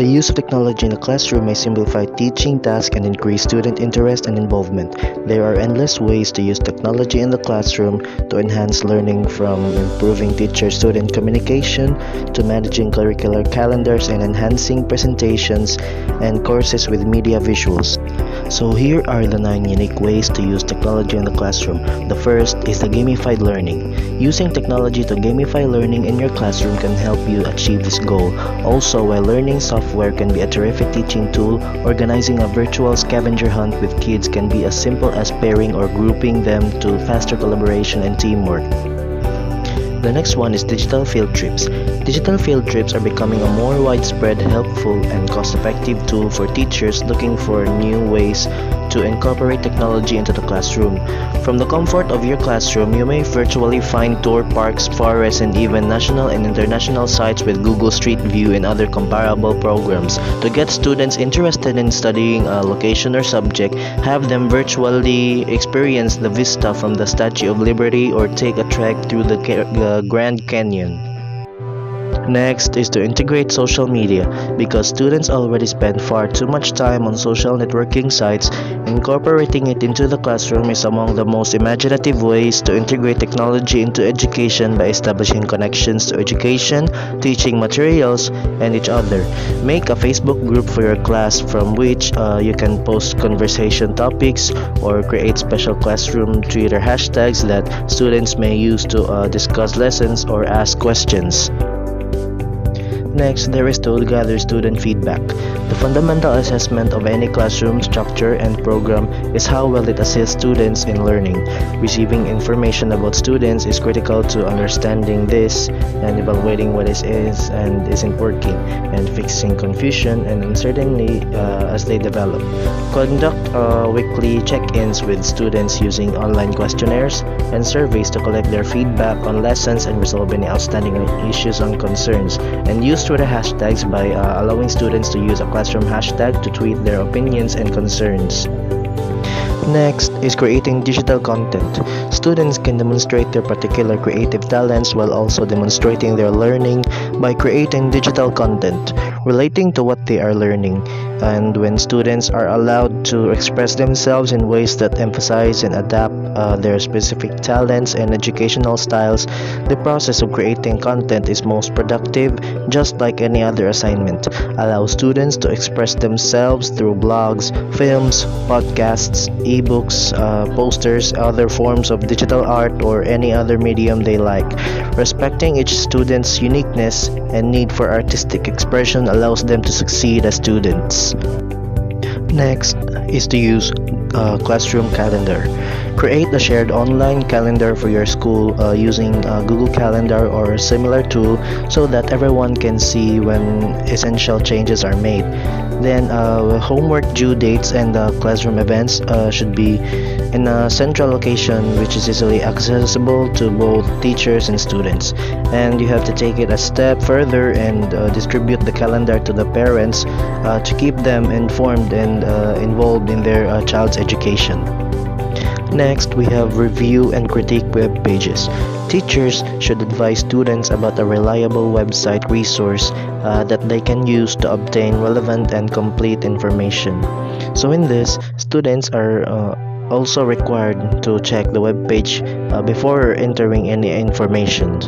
The use of technology in the classroom may simplify teaching tasks and increase student interest and involvement. There are endless ways to use technology in the classroom to enhance learning, from improving teacher-student communication to managing curricular calendars and enhancing presentations and courses with media visuals. So here are the 9 unique ways to use technology in the classroom. The first is the gamified learning. Using technology to gamify learning in your classroom can help you achieve this goal. Also, while learning software can be a terrific teaching tool, organizing a virtual scavenger hunt with kids can be as simple as pairing or grouping them to faster collaboration and teamwork. The next one is digital field trips. Digital field trips are becoming a more widespread, helpful, and cost-effective tool for teachers looking for new ways to incorporate technology into the classroom. From the comfort of your classroom, you may virtually find tour parks, forests, and even national and international sites with Google Street View and other comparable programs. To get students interested in studying a location or subject, have them virtually experience the vista from the Statue of Liberty or take a trek through the Grand Canyon. Next is to integrate social media. Because students already spend far too much time on social networking sites, incorporating it into the classroom is among the most imaginative ways to integrate technology into education by establishing connections to education, teaching materials, and each other. Make a Facebook group for your class from which you can post conversation topics or create special classroom Twitter hashtags that students may use to discuss lessons or ask questions. Next, there is to gather student feedback. The fundamental assessment of any classroom structure and program is how well it assists students in learning. Receiving information about students is critical to understanding this and evaluating what it is and isn't working, and fixing confusion and uncertainty as they develop. Conduct weekly check-ins with students using online questionnaires and surveys to collect their feedback on lessons and resolve any outstanding issues and concerns. And use Twitter hashtags by allowing students to use a classroom hashtag to tweet their opinions and concerns. Next is creating digital content. Students can demonstrate their particular creative talents while also demonstrating their learning by creating digital content relating to what they are learning. And when students are allowed to express themselves in ways that emphasize and adapt their specific talents and educational styles, the process of creating content is most productive. Just like any other assignment, allow students to express themselves through blogs, films, podcasts, ebooks, posters, other forms of digital art, or any other medium they like. Respecting each student's uniqueness and need for artistic expression allows them to succeed as students. Next is to use classroom calendar. Create a shared online calendar for your school using Google Calendar or a similar tool so that everyone can see when essential changes are made. Then homework due dates and classroom events should be in a central location which is easily accessible to both teachers and students. And you have to take it a step further and distribute the calendar to the parents to keep them informed and involved in their child's education. Next, we have review and critique web pages. Teachers should advise students about a reliable website resource that they can use to obtain relevant and complete information. So in this, students are also required to check the web page before entering any information.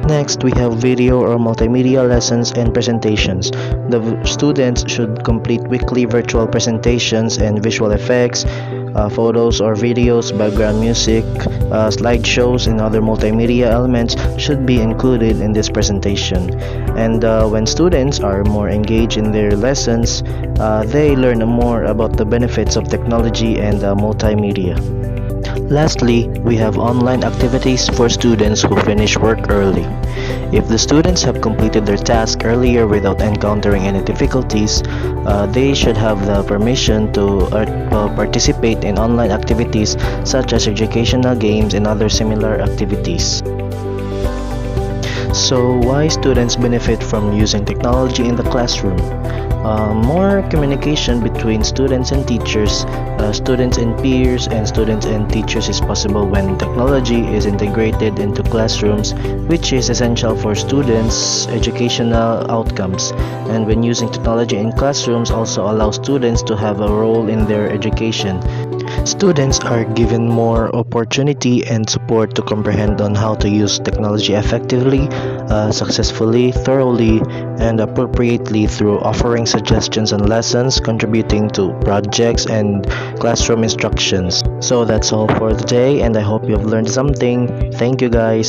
Next, we have video or multimedia lessons and presentations. The students should complete weekly virtual presentations and visual effects, photos or videos, background music, slideshows, and other multimedia elements should be included in this presentation. And when students are more engaged in their lessons, they learn more about the benefits of technology and multimedia. Lastly, we have online activities for students who finish work early. If the students have completed their task earlier without encountering any difficulties, they should have the permission to participate in online activities such as educational games and other similar activities. So, why students benefit from using technology in the classroom? more communication between students and teachers, students and peers, and students and teachers is possible when technology is integrated into classrooms, which is essential for students' educational outcomes. And when using technology in classrooms also allows students to have a role in their education. Students are given more opportunity and support to comprehend on how to use technology effectively, successfully, thoroughly, and appropriately through offering suggestions on lessons, contributing to projects and classroom instructions. So that's all for today, and I hope you have learned something. Thank you, guys.